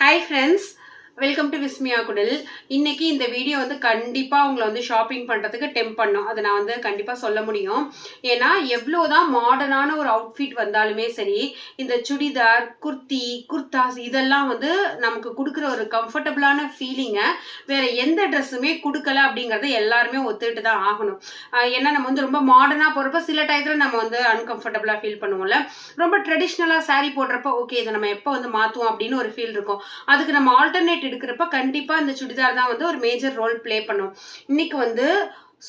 Hi friends, welcome to Vismia Kudal. இன்னைக்கு இந்த video வந்து கண்டிப்பா உங்களை வந்து ஷாப்பிங் பண்றதுக்கு டெம்ப் பண்ணும். அதை நான் வந்து கண்டிப்பா சொல்ல முடியும். ஏன்னா எவ்வளவுதான் மாடர்னான ஒரு அவுட்ஃபிட் வந்தாலுமே சரி, இந்த சுடிதார், குர்த்தி, குர்தாஸ் இதெல்லாம் வந்து நமக்கு கொடுக்குற ஒரு கம்ஃபர்டபுளான ஃபீலிங்கை வேற எந்த ட்ரெஸ்ஸுமே கொடுக்கல அப்படிங்கறத எல்லாருமே ஒத்துக்கிட்டு தான் ஆகணும். ஏன்னா நம்ம வந்து ரொம்ப மாடர்னா போறப்ப சில டயத்துல நம்ம வந்து அன்கம்ஃபர்டபுளா ஃபீல் பண்ணுவோம்ல. ரொம்ப ட்ரெடிஷ்னலா சாரி போடுறப்ப ஓகே இதை நம்ம எப்போ வந்து மாத்துவோம் அப்படின்னு ஒரு ஃபீல் இருக்கும். அதுக்கு நம்ம ஆல்டர்னேட் எடுக்கிறப்ப கண்டிப்பா இந்த சுடிதார் தான் வந்து ஒரு மேஜர் ரோல் பிளே பண்ணும். இன்னைக்கு வந்து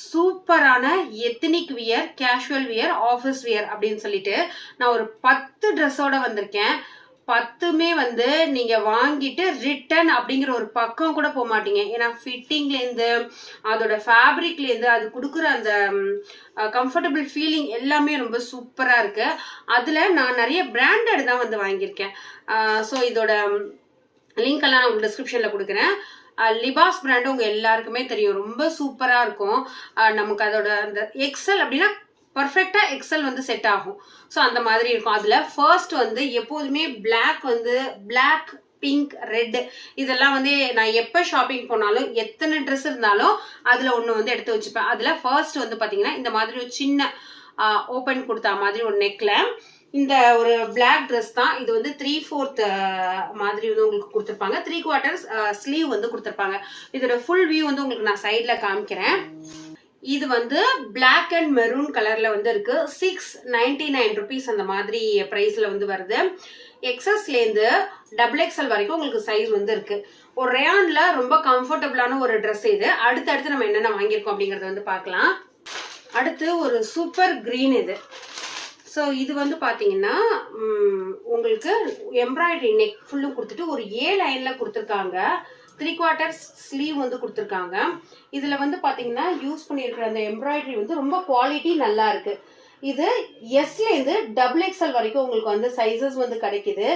சூப்பரான ethnic wear, casual wear, office wear அப்படின்னு சொல்லிட்டு நான் ஒரு 10 ட்ரெஸ்ஸோட வந்திருக்கேன். 10மே வந்து நீங்க வாங்கிட்டு ரிட்டர்ன் அப்படிங்கிற ஒரு பக்கம் கூட போக மாட்டீங்க. ஏன்னா ஃபிட்டிங்ல இருந்து அதோட ஃபேப்ரிக்ல இருந்து அது கொடுக்குற அந்த கம்ஃபர்டபுள் ஃபீலிங் எல்லாமே ரொம்ப சூப்பரா இருக்கு. அதுல நான் நிறைய பிராண்டட் தான் வந்து வாங்கியிருக்கேன். ஸோ இதோட லிங்க் எல்லாம் நான் உங்களுக்கு டிஸ்கிரிப்ஷன்ல கொடுக்குறேன். லிபாஸ் பிராண்டு உங்க எல்லாருக்குமே தெரியும், ரொம்ப சூப்பரா இருக்கும். நமக்கு அதோட அந்த எக்ஸல் அப்படின்னா பர்ஃபெக்டா எக்ஸல் வந்து செட் ஆகும். ஸோ அந்த மாதிரி இருக்கும். அதுல ஃபர்ஸ்ட் வந்து எப்போதுமே பிளாக் வந்து பிளாக், பிங்க், ரெட் இதெல்லாம் வந்து நான் எப்போ ஷாப்பிங் போனாலும் எத்தனை ட்ரெஸ் இருந்தாலும் அதுல ஒன்று வந்து எடுத்து வச்சுப்பேன். அதுல ஃபர்ஸ்ட் வந்து பாத்தீங்கன்னா இந்த மாதிரி ஒரு சின்ன ஓப்பன் கொடுத்தா மாதிரி ஒரு நெக்ல இந்த ஒரு பிளாக் ட்ரெஸ் தான். இது வந்து 3/4 மாதிரி வந்து உங்களுக்கு கொடுத்துருப்பாங்க. 3/4 ஸ்லீவ் வந்து கொடுத்துருப்பாங்க. இதோட ஃபுல் வியூ வந்து உங்களுக்கு நான் சைட்ல காமிக்கிறேன். இது வந்து பிளாக் அண்ட் மெரூன் கலர்ல வந்து இருக்கு. 699 ருபீஸ் அந்த மாதிரி பிரைஸ்ல வந்து வருது. எக்ஸஸ்ல இருந்து XXL வரைக்கும் உங்களுக்கு சைஸ் வந்து இருக்கு. ஒரு ரேயான்ல ரொம்ப கம்ஃபர்டபுளான ஒரு ட்ரெஸ் இது. அடுத்தடுத்து நம்ம என்னென்ன வாங்கியிருக்கோம் அப்படிங்கறத வந்து பார்க்கலாம். அடுத்து ஒரு சூப்பர் கிரீன் இது. ஸோ இது வந்து பார்த்தீங்கன்னா உங்களுக்கு எம்ப்ராய்டரி நெக் ஃபுல்லும் கொடுத்துட்டு ஒரு லைன்ல கொடுத்துருக்காங்க. 3/4 ஸ்லீவ் வந்து கொடுத்துருக்காங்க. இதில் வந்து பார்த்தீங்கன்னா யூஸ் பண்ணியிருக்கிற அந்த எம்ப்ராய்டரி வந்து ரொம்ப குவாலிட்டி நல்லா இருக்கு. இது எஸ்லேருந்து XXL வரைக்கும் உங்களுக்கு வந்து சைஸஸ் வந்து கிடைக்குது.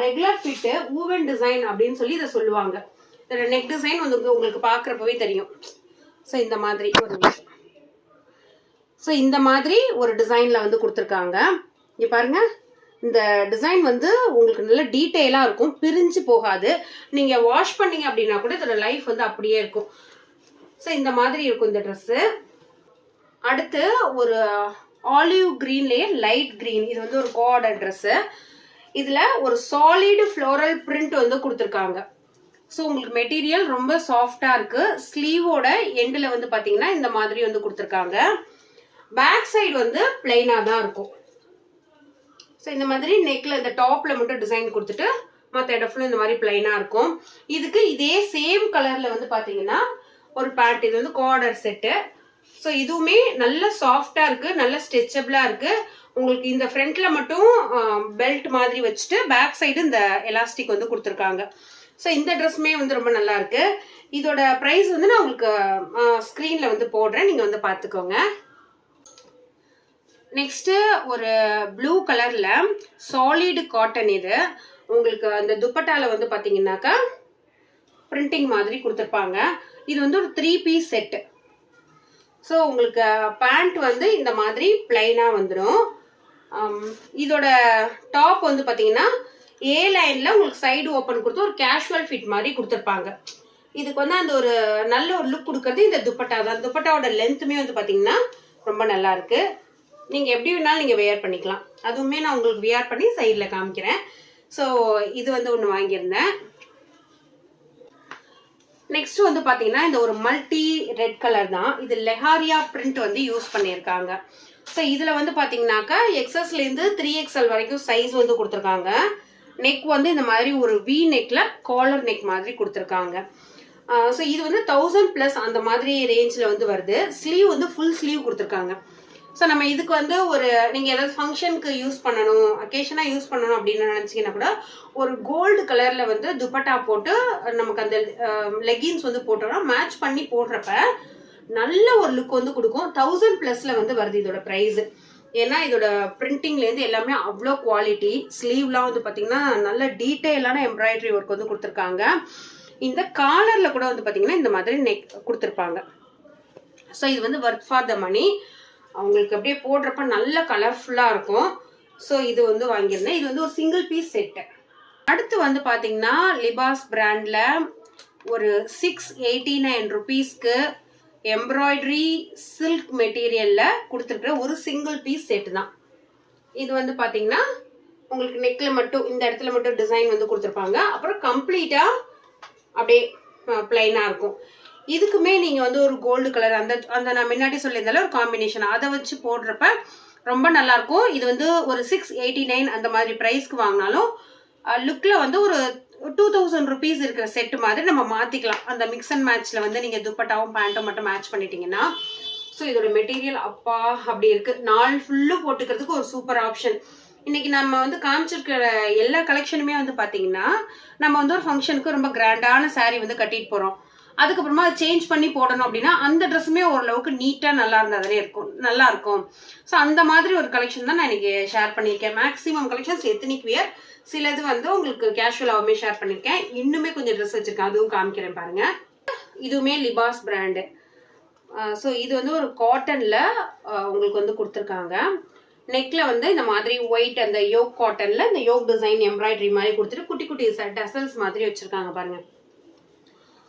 ரெகுலர் ஃபிட்டு ஊவன் டிசைன் அப்படின்னு சொல்லி இதை சொல்லுவாங்க. இதோட நெக் டிசைன் வந்து உங்களுக்கு பார்க்குறப்பவே தெரியும். ஸோ இந்த மாதிரி இந்த மாதிரி ஒரு டிசைன்ல வந்து கொடுத்துருக்காங்க. இங்க பாருங்க, இந்த டிசைன் வந்து உங்களுக்கு நல்ல டீட்டெயிலா இருக்கும், பிரிஞ்சு போகாது. நீங்க வாஷ் பண்ணீங்க அப்படின்னா கூட இதோட லைஃப் வந்து அப்படியே இருக்கும். ஸோ இந்த மாதிரி இருக்கும் இந்த ட்ரெஸ். அடுத்து ஒரு ஆலிவ் கிரீன்லயே லைட் கிரீன், இது வந்து ஒரு கோஆர்டர் ட்ரெஸ். இதுல ஒரு சாலிட் ஃப்ளோரல் பிரிண்ட் வந்து கொடுத்துருக்காங்க. ஸோ உங்களுக்கு மெட்டீரியல் ரொம்ப சாஃப்டா இருக்கு. ஸ்லீவோட எண்டில் வந்து பாத்தீங்கன்னா இந்த மாதிரி வந்து கொடுத்துருக்காங்க. பேக் சைடு வந்து பிளைனா தான் இருக்கும். ஸோ இந்த மாதிரி நெக்ல இந்த டாப்ல மட்டும் டிசைன் கொடுத்துட்டு மற்ற இடம் ஃபுல்லும் இந்த மாதிரி பிளைனா இருக்கும். இதுக்கு இதே சேம் கலர்ல வந்து பாத்தீங்கன்னா ஒரு பேண்ட், இது வந்து கோஆர்டர் செட்டு. ஸோ இதுவுமே நல்ல சாஃப்டா இருக்கு, நல்ல ஸ்ட்ரெச்சபிளா இருக்கு. உங்களுக்கு இந்த ஃப்ரண்ட்ல மட்டும் பெல்ட் மாதிரி வச்சுட்டு பேக் சைடு இந்த எலாஸ்டிக் வந்து கொடுத்துருக்காங்க. ஸோ இந்த ட்ரெஸ்ஸுமே வந்து ரொம்ப நல்லா இருக்கு. இதோட ப்ரைஸ் வந்து நான் உங்களுக்கு ஸ்க்ரீன்ல வந்து போடுறேன், நீங்க வந்து பார்த்துக்கோங்க. நெக்ஸ்ட் ஒரு ப்ளூ கலர்ல சாலிட் காட்டன். இது உங்களுக்கு அந்த துப்பட்டால வந்து பாத்தீங்கன்னாக்கா பிரிண்டிங் மாதிரி கொடுத்துருப்பாங்க. இது வந்து ஒரு 3 பீஸ் செட். ஸோ உங்களுக்கு பேண்ட் வந்து இந்த மாதிரி பிளைனா வந்துடும். இதோட டாப் வந்து பாத்தீங்கன்னா லைன்ல உங்களுக்கு சைடு ஓப்பன் கொடுத்து ஒரு கேஷுவல் ஃபிட் மாதிரி கொடுத்துருப்பாங்க. இதுக்கு வந்து அந்த ஒரு நல்ல ஒரு லுக் கொடுக்கறது இந்த துப்பட்டா தான். துப்பட்டாவோட லென்த்துமே வந்து பாத்தீங்கன்னா ரொம்ப நல்லா இருக்கு. நீங்க எப்படி வேணாலும் நீங்க வியர் பண்ணிக்கலாம். அதுவுமே நான் உங்களுக்கு வியர் பண்ணி சைட்ல காமிக்கிறேன். ஸோ இது வந்து ஒன்று வாங்கியிருந்தேன். நெக்ஸ்ட் வந்து பாத்தீங்கன்னா இந்த ஒரு மல்டி ரெட் கலர் தான். இது லெஹாரியா பிரிண்ட் வந்து யூஸ் பண்ணியிருக்காங்க. ஸோ இதுல வந்து பாத்தீங்கன்னாக்கா XSல இருந்து 3XL வரைக்கும் சைஸ் வந்து கொடுத்துருக்காங்க. நெக் வந்து இந்த மாதிரி ஒரு வி நெக்ல காலர் நெக் மாதிரி கொடுத்துருக்காங்க. ஸோ இது வந்து 1000+ அந்த மாதிரி ரேஞ்சில் வந்து வருது. ஸ்லீவ் வந்து ஃபுல் ஸ்லீவ் கொடுத்துருக்காங்க. ஸோ நம்ம இதுக்கு வந்து ஒரு நீங்கள் ஏதாவது ஃபங்க்ஷனுக்கு யூஸ் பண்ணணும், அக்கேஷனாக யூஸ் பண்ணணும் அப்படின்னு நினச்சிங்கன்னா கூட ஒரு கோல்டு கலரில் வந்து துப்பட்டா போட்டு நமக்கு அந்த லெகின்ஸ் வந்து போட்டோம்னா மேட்ச் பண்ணி போடுறப்ப நல்ல ஒரு லுக் வந்து கொடுக்கும். 1000+ வந்து வருது இதோட ப்ரைஸ். ஏன்னா இதோட பிரிண்டிங்லேருந்து எல்லாமே அவ்வளோ குவாலிட்டி. ஸ்லீவ்லாம் வந்து பார்த்தீங்கன்னா நல்ல டீட்டெயிலான எம்ப்ராய்டரி ஒர்க் வந்து கொடுத்துருக்காங்க. இந்த காலரில் கூட வந்து பார்த்தீங்கன்னா இந்த மாதிரி நெக் கொடுத்துருப்பாங்க. ஸோ இது வந்து ஒர்த் ஃபார் த மணி. அவங்களுக்கு அப்படியே போடுறப்ப நல்ல கலர்ஃபுல்லா இருக்கும். ஸோ இது வந்து வாங்கியிருந்தேன். இது வந்து ஒரு சிங்கிள் பீஸ் செட்டு. அடுத்து வந்து பார்த்தீங்கன்னா லிபாஸ் பிராண்டில் ஒரு 689 rupeesக்கு எம்ப்ராய்டரி சில்க் மெட்டீரியலில் கொடுத்துருக்குற ஒரு சிங்கிள் பீஸ் செட்டு தான். இது வந்து பார்த்தீங்கன்னா உங்களுக்கு நெக்கில் மட்டும் இந்த இடத்துல மட்டும் டிசைன் வந்து கொடுத்துருப்பாங்க. அப்புறம் கம்ப்ளீட்டாக அப்படியே பிளைனாக இருக்கும். இதுக்குமே நீங்கள் வந்து ஒரு கோல்டு கலர் அந்த அந்த நான் முன்னாடி சொல்லியிருந்தாலும் ஒரு காம்பினேஷன் அதை வச்சு போடுறப்ப ரொம்ப நல்லாயிருக்கும். இது வந்து ஒரு 689 அந்த மாதிரி ப்ரைஸ்க்கு வாங்கினாலும் லுக்கில் வந்து ஒரு 2000 rupees இருக்கிற செட்டு மாதிரி நம்ம மாற்றிக்கலாம். அந்த மிக்ஸ் அண்ட் மேட்ச்சில் வந்து நீங்கள் துப்பட்டாவும் பேண்ட்டும் மட்டும் மேட்ச் பண்ணிட்டீங்கன்னா. ஸோ இதோட மெட்டீரியல் அப்பா அப்படி இருக்குது. நாள் ஃபுல்லும் போட்டுக்கிறதுக்கு ஒரு சூப்பர் ஆப்ஷன். இன்னைக்கு நம்ம வந்து காமிச்சிருக்கிற எல்லா கலெக்ஷனுமே வந்து பார்த்தீங்கன்னா நம்ம வந்து ஒரு ஃபங்க்ஷனுக்கு ரொம்ப கிராண்டான சாரீ வந்து கட்டிட்டு போகிறோம். அதுக்கப்புறமா அதை சேஞ்ச் பண்ணி போடணும் அப்படின்னா அந்த ட்ரெஸ்ஸுமே ஓரளவுக்கு நீட்டாக நல்லா இருந்தாலே நல்லா இருக்கும். ஸோ அந்த மாதிரி ஒரு கலெக்ஷன் தான் நான் இன்னைக்கு ஷேர் பண்ணியிருக்கேன். மேக்ஸிமம் கலெக்ஷன்ஸ் எத்தனிக் வியர், சிலது வந்து உங்களுக்கு கேஷுவலாகவுமே ஷேர் பண்ணியிருக்கேன். இன்னுமே கொஞ்சம் ட்ரெஸ் வச்சிருக்கேன், அதுவும் காமிக்கிறேன் பாருங்க. இதுவுமே லிபாஸ் பிராண்டு. ஸோ இது வந்து ஒரு காட்டனில் உங்களுக்கு வந்து கொடுத்துருக்காங்க. நெக்கில் வந்து இந்த மாதிரி ஒயிட் அந்த யோக் காட்டனில் இந்த யோக் டிசைன் எம்ப்ராய்டரி மாதிரி கொடுத்துட்டு குட்டி குட்டி டசல்ஸ் மாதிரி வச்சுருக்காங்க பாருங்க.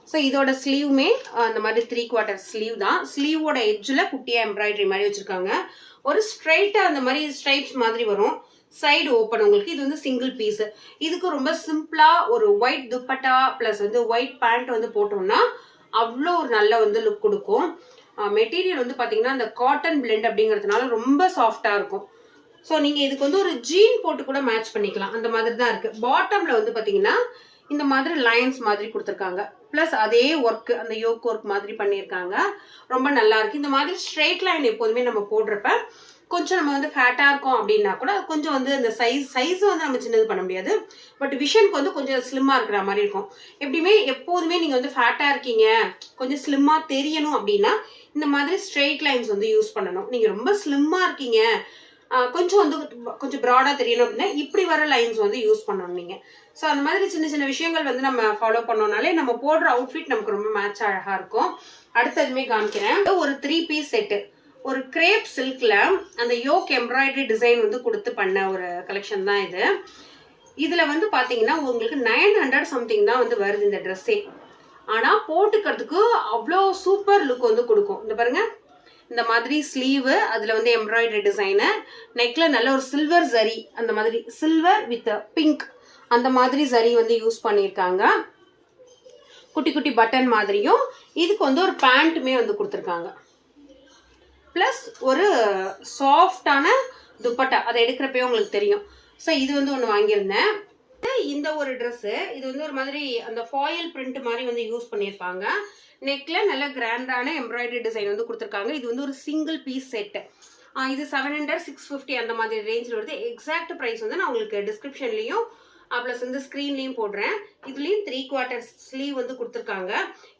ஸோ இதோட ஸ்லீவுமே அந்த மாதிரி 3/4 ஸ்லீவ் தான். ஸ்லீவோட எட்ஜில் குட்டியாக எம்ப்ராய்டரி மாதிரி வச்சுருக்காங்க. ஒரு ஸ்ட்ரைட்டாக அந்த மாதிரி ஸ்ட்ரைப்ஸ் மாதிரி வரும். சைடு ஓப்பன் உங்களுக்கு. இது வந்து சிங்கிள் பீஸ். இதுக்கு ரொம்ப சிம்பிளாக ஒரு ஒயிட் துப்பட்டா ப்ளஸ் வந்து ஒயிட் பேண்ட் வந்து போட்டோம்னா அவ்வளோ ஒரு நல்ல வந்து லுக் கொடுக்கும். மெட்டீரியல் வந்து பார்த்தீங்கன்னா அந்த காட்டன் பிளெண்ட் அப்படிங்கிறதுனால ரொம்ப சாஃப்டாக இருக்கும். ஸோ நீங்கள் இதுக்கு வந்து ஒரு ஜீன் போட்டு கூட மேட்ச் பண்ணிக்கலாம். அந்த மாதிரி தான் இருக்குது. பாட்டமில் வந்து பார்த்தீங்கன்னா இந்த மாதிரி லைன்ஸ் மாதிரி கொடுத்துருக்காங்க. ப்ளஸ் அதே ஒர்க் அந்த யோக் ஒர்க் மாதிரி பண்ணியிருக்காங்க. ரொம்ப நல்லா இருக்கு. இந்த மாதிரி ஸ்ட்ரெயிட் லைன் எப்போதுமே நம்ம போடுறப்ப கொஞ்சம் நம்ம வந்து ஃபேட்டாக இருக்கோம் அப்படின்னா கூட கொஞ்சம் வந்து அந்த சைஸ் வந்து நம்ம சின்னது பண்ண முடியாது. பட் விஷனுக்கு வந்து கொஞ்சம் ஸ்லிம்மாக இருக்கிற மாதிரி இருக்கும். எப்போதுமே நீங்கள் வந்து ஃபேட்டாக இருக்கீங்க, கொஞ்சம் ஸ்லிம்மாக தெரியணும் அப்படின்னா இந்த மாதிரி ஸ்ட்ரெயிட் லைன்ஸ் வந்து யூஸ் பண்ணணும். நீங்கள் ரொம்ப ஸ்லிம்மாக இருக்கீங்க, கொஞ்சம் வந்து கொஞ்சம் ப்ராடாக தெரியணும் அப்படின்னா இப்படி வர லைன்ஸ் வந்து யூஸ் பண்ணணும் நீங்கள். ஸோ அந்த மாதிரி சின்ன சின்ன விஷயங்கள் வந்து நம்ம ஃபாலோ பண்ணோம்னாலே நம்ம போடுற அவுட்ஃபிட் நமக்கு ரொம்ப மேட்ச் அழகாக இருக்கும். அடுத்ததுமே காமிக்கிறேன். ஒரு 3 பீஸ் செட்டு, ஒரு கிரேப் சில்கில் அந்த யோக் எம்ப்ராய்டரி டிசைன் வந்து கொடுத்து பண்ண ஒரு கலெக்ஷன் தான் இது. இதில் வந்து பார்த்தீங்கன்னா உங்களுக்கு 900 சம்திங் தான் வந்து வருது இந்த ட்ரெஸ்ஸே. ஆனால் போட்டுக்கிறதுக்கு அவ்வளோ சூப்பர் லுக் வந்து கொடுக்கும். இந்த பாருங்க, இந்த மாதிரி ஸ்லீவு, அதில் வந்து எம்ப்ராய்டரி டிசைனு, நெக்கில் நல்ல ஒரு சில்வர் ஜரி, அந்த மாதிரி சில்வர் வித் பிங்க் அந்த மாதிரி ஜரி வந்து யூஸ் பண்ணியிருக்காங்க. குட்டி குட்டி பட்டன் மாதிரியும் இதுக்கு வந்து ஒரு பேண்ட்டுமே வந்து கொடுத்துருக்காங்க. ப்ளஸ் ஒரு சாஃப்டான துப்பட்டா, அதை எடுக்கிறப்பே உங்களுக்கு தெரியும். ஸோ இது வந்து ஒன்று வாங்கியிருந்தேன். இந்த ஒரு ட்ரெஸ்ஸு இது வந்து ஒரு மாதிரி அந்த ஃபாயில் பிரிண்ட் மாதிரி வந்து யூஸ் பண்ணியிருப்பாங்க. நெக்கில் நல்ல கிராண்டான எம்ப்ராய்டரி டிசைன் வந்து கொடுத்துருக்காங்க. இது வந்து ஒரு சிங்கிள் பீஸ் செட்டு. இது 700 650 அந்த மாதிரி ரேஞ்சில் வருது. எக்ஸாக்ட் ப்ரைஸ் வந்து நான் உங்களுக்கு டிஸ்கிரிப்ஷன்லேயும் ப்ளஸ் வந்து ஸ்க்ரீன்லேயும் போடுறேன். இதுலேயும் 3/4 ஸ்லீவ் வந்து கொடுத்துருக்காங்க.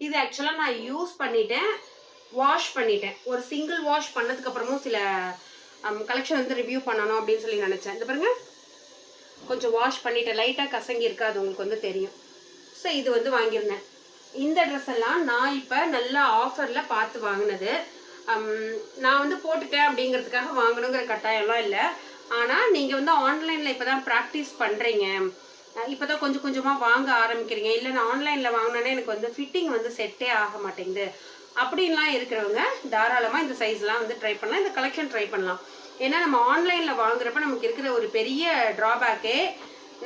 இது ஆக்சுவலாக நான் யூஸ் பண்ணிட்டேன், வாஷ் பண்ணிட்டேன். ஒரு சிங்கிள் வாஷ் பண்ணதுக்கப்புறமும் சில கலெக்ஷன் வந்து ரிவ்யூ பண்ணணும் அப்படின்னு சொல்லி நினச்சேன். இந்த பாருங்க, கொஞ்சம் வாஷ் பண்ணிட்டேன், லைட்டாக கசங்கி இருக்கா, அது உங்களுக்கு வந்து தெரியும். ஸோ இது வந்து வாங்கியிருந்தேன். இந்த ட்ரெஸ் எல்லாம் நான் இப்போ நல்லா ஆஃபரில் பார்த்து வாங்கினது. நான் வந்து போட்டுட்டேன் அப்படிங்கிறதுக்காக வாங்கணுங்கிற கட்டாயம்லாம் இல்லை. ஆனால் நீங்கள் வந்து ஆன்லைனில் இப்போ தான் ப்ராக்டிஸ் பண்ணுறீங்க, இப்போ தான் கொஞ்சம் கொஞ்சமாக வாங்க ஆரம்பிக்கிறீங்க, இல்லை நான் ஆன்லைனில் வாங்கினோன்னே எனக்கு வந்து ஃபிட்டிங் வந்து செட்டே ஆக மாட்டேங்குது அப்படின்லாம் இருக்கிறவங்க தாராளமாக இந்த சைஸ்லாம் வந்து ட்ரை பண்ணலாம், இந்த கலெக்ஷன் ட்ரை பண்ணலாம். ஏன்னா நம்ம ஆன்லைனில் வாங்குறப்ப நமக்கு இருக்கிற ஒரு பெரிய ட்ராபேக்கே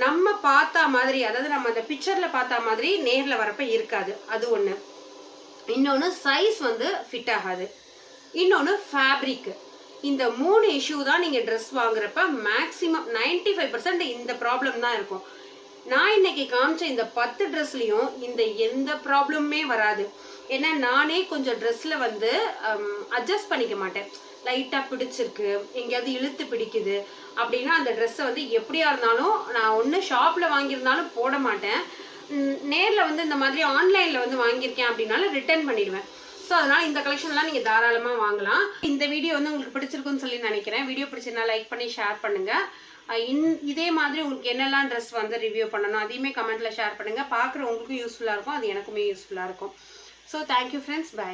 நம்ம பார்த்தா மாதிரி, அதாவது நம்ம அந்த பிக்சரில் பார்த்தா மாதிரி நேரில் வரப்ப இருக்காது. அது ஒன்று. இன்னொன்று சைஸ் வந்து ஃபிட் ஆகாது. இன்னொன்று ஃபேப்ரிக். இந்த 3 இஷ்யூ தான் நீங்கள் ட்ரெஸ் வாங்குறப்ப மேக்ஸிமம் 95% இந்த ப்ராப்ளம் தான் இருக்கும். நான் இன்னைக்கு காமிச்ச இந்த 10 ட்ரெஸ்லையும் இந்த எந்த ப்ராப்ளமுமே வராது. ஏன்னா நானே கொஞ்சம் ட்ரெஸ்ஸில் வந்து அட்ஜஸ்ட் பண்ணிக்க மாட்டேன். லைட்டாக பிடிச்சிருக்கு, எங்கேயாவது இழுத்து பிடிக்குது அப்படின்னா அந்த ட்ரெஸ்ஸை வந்து எப்படியா இருந்தாலும் நான் ஒன்று ஷாப்பில் வாங்கியிருந்தாலும் போட மாட்டேன். நேரில் வந்து இந்த மாதிரி ஆன்லைனில் வந்து வாங்கியிருக்கேன் அப்படின்னாலும் ரிட்டர்ன் பண்ணிடுவேன். ஸோ அதனால் இந்த கலெக்ஷன்லாம் நீங்கள் தாராளமாக வாங்கலாம். இந்த வீடியோ வந்து உங்களுக்கு பிடிச்சிருக்குன்னு சொல்லி நினைக்கிறேன். வீடியோ பிடிச்சிருந்தா லைக் பண்ணி ஷேர் பண்ணுங்கள். இதே மாதிரி உங்களுக்கு என்னெல்லாம் ட்ரெஸ் வந்து ரிவ்யூ பண்ணணும் அதையுமே கமெண்ட்டில் ஷேர் பண்ணுங்கள். பார்க்குற உங்களுக்கும் யூஸ்ஃபுல்லாக இருக்கும், அது எனக்குமே யூஸ்ஃபுல்லாக இருக்கும். So thank you friends, by.